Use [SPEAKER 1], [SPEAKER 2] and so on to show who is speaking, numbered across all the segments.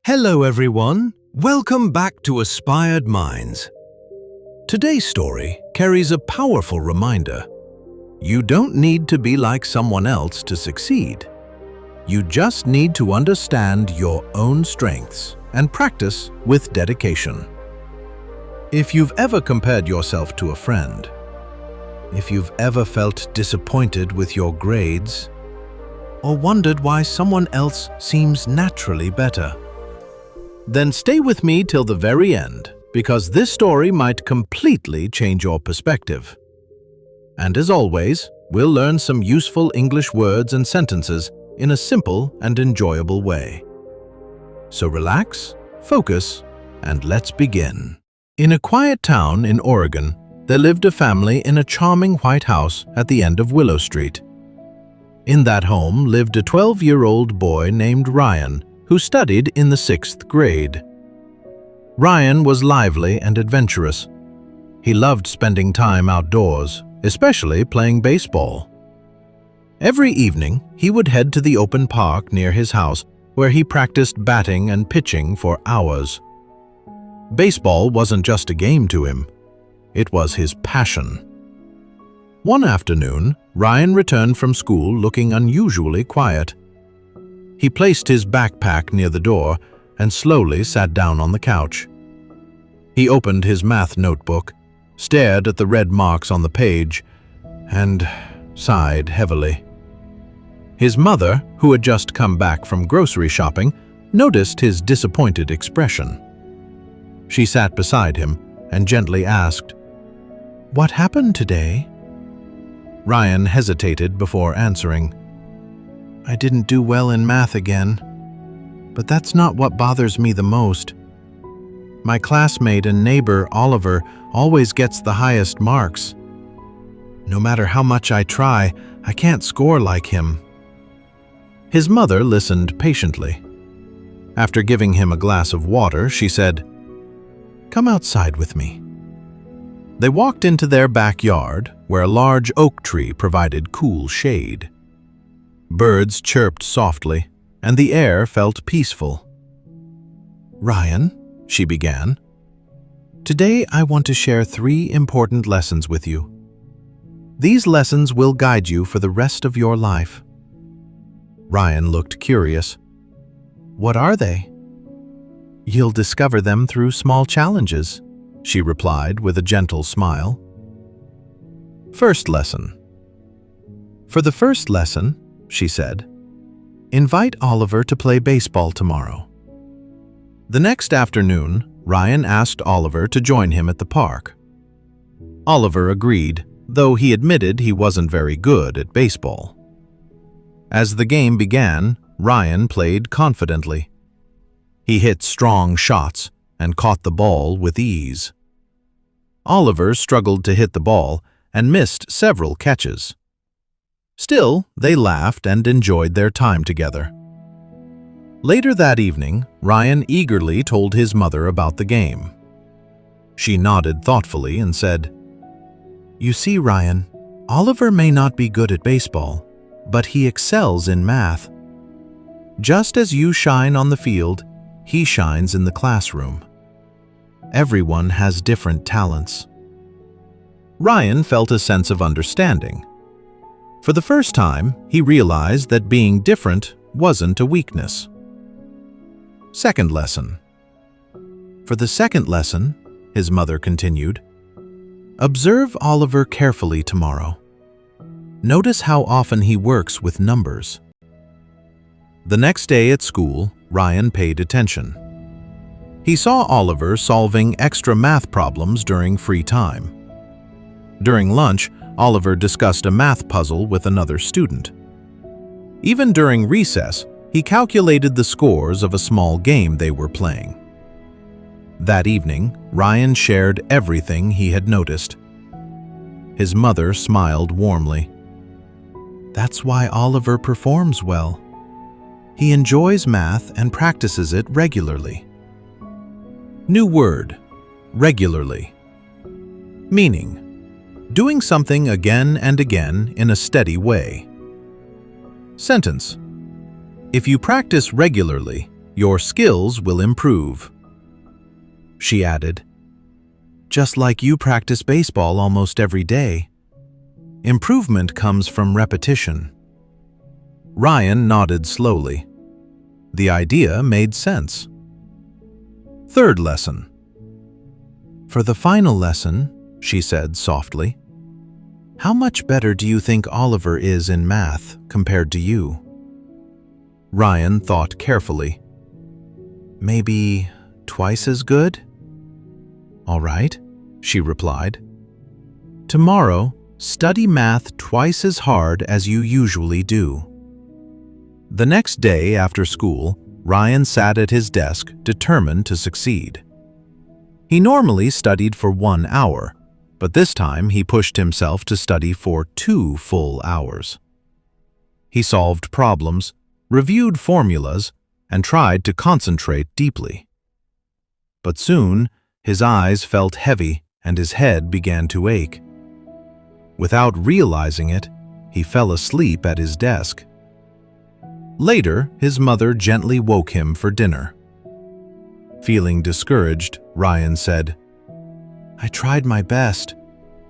[SPEAKER 1] Hello everyone, welcome back to Aspired Minds. Today's story carries a powerful reminder. You don't need to be like someone else to succeed. You just need to understand your own strengths and practice with dedication. If you've ever compared yourself to a friend, if you've ever felt disappointed with your grades, or wondered why someone else seems naturally better, then stay with me till the very end, because this story might completely change your perspective. And as always, we'll learn some useful English words and sentences in a simple and enjoyable way. So relax, focus, and let's begin. In a quiet town in Oregon, there lived a family in a charming white house at the end of Willow Street. In that home lived a 12-year-old boy named Ryan, who studied in the 6th grade. Ryan was lively and adventurous. He loved spending time outdoors, especially playing baseball. Every evening, he would head to the open park near his house, where he practiced batting and pitching for hours. Baseball wasn't just a game to him. It was his passion. One afternoon, Ryan returned from school looking unusually quiet. He placed his backpack near the door and slowly sat down on the couch. He opened his math notebook, stared at the red marks on the page, and sighed heavily. His mother, who had just come back from grocery shopping, noticed his disappointed expression. She sat beside him and gently asked, "What happened today?" Ryan hesitated before answering. "I didn't do well in math again, but that's not what bothers me the most. My classmate and neighbor, Oliver, always gets the highest marks. No matter how much I try, I can't score like him." His mother listened patiently. After giving him a glass of water, she said, "Come outside with me." They walked into their backyard, where a large oak tree provided cool shade. Birds chirped softly, and the air felt peaceful. "Ryan," she began, "today I want to share 3 important lessons with you. These lessons will guide you for the rest of your life." Ryan looked curious. "What are they?" "You'll discover them through small challenges," she replied with a gentle smile. First lesson. For the first lesson, she said, "invite Oliver to play baseball tomorrow." The next afternoon, Ryan asked Oliver to join him at the park. Oliver agreed, though he admitted he wasn't very good at baseball. As the game began, Ryan played confidently. He hit strong shots and caught the ball with ease. Oliver struggled to hit the ball and missed several catches. Still, they laughed and enjoyed their time together. Later that evening, Ryan eagerly told his mother about the game. She nodded thoughtfully and said, "You see, Ryan, Oliver may not be good at baseball, but he excels in math. Just as you shine on the field, he shines in the classroom. Everyone has different talents." Ryan felt a sense of understanding. For the first time, he realized that being different wasn't a weakness. Second lesson. For the second lesson, his mother continued, "observe Oliver carefully tomorrow. Notice how often he works with numbers." The next day at school, Ryan paid attention. He saw Oliver solving extra math problems during free time. During lunch, Oliver discussed a math puzzle with another student. Even during recess, he calculated the scores of a small game they were playing. That evening, Ryan shared everything he had noticed. His mother smiled warmly. "That's why Oliver performs well. He enjoys math and practices it regularly." New word, regularly. Meaning, doing something again and again in a steady way. Sentence. If you practice regularly, your skills will improve." She added, "Just like you practice baseball almost every day. Improvement comes from repetition." Ryan nodded slowly. The idea made sense. Third lesson. "For the final lesson," she said softly, "how much better do you think Oliver is in math compared to you?" Ryan thought carefully. "Maybe twice as good?" "All right," she replied. "Tomorrow, study math twice as hard as you usually do." The next day after school, Ryan sat at his desk, determined to succeed. He normally studied for 1 hour, but this time he pushed himself to study for 2 full hours. He solved problems, reviewed formulas, and tried to concentrate deeply. But soon, his eyes felt heavy and his head began to ache. Without realizing it, he fell asleep at his desk. Later, his mother gently woke him for dinner. Feeling discouraged, Ryan said, "I tried my best,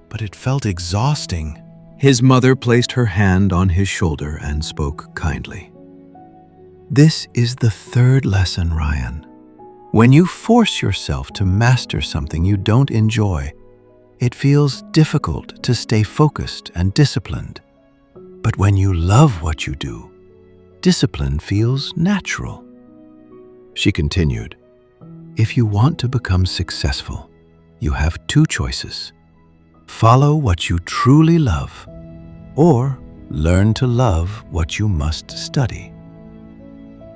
[SPEAKER 1] but it felt exhausting." His mother placed her hand on his shoulder and spoke kindly. "This is the third lesson, Ryan. When you force yourself to master something you don't enjoy, it feels difficult to stay focused and disciplined. But when you love what you do, discipline feels natural." She continued, "If you want to become successful, you have 2 choices. Follow what you truly love, or learn to love what you must study."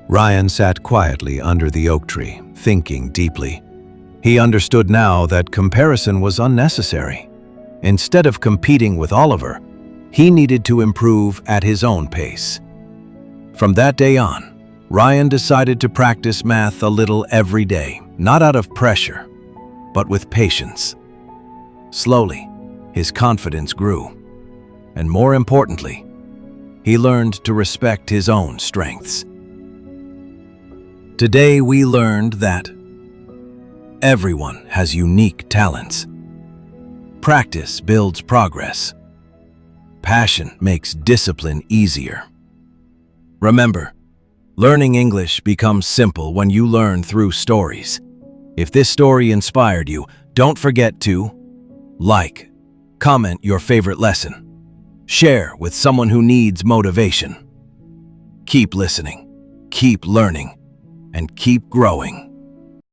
[SPEAKER 1] Ryan sat quietly under the oak tree, thinking deeply. He understood now that comparison was unnecessary. Instead of competing with Oliver, he needed to improve at his own pace. From that day on, Ryan decided to practice math a little every day, not out of pressure, but with patience. Slowly, his confidence grew, and more importantly, he learned to respect his own strengths. Today we learned that everyone has unique talents. Practice builds progress. Passion makes discipline easier. Remember, learning English becomes simple when you learn through stories. If this story inspired you, don't forget to like, comment your favorite lesson, share with someone who needs motivation. Keep listening, keep learning, and keep growing.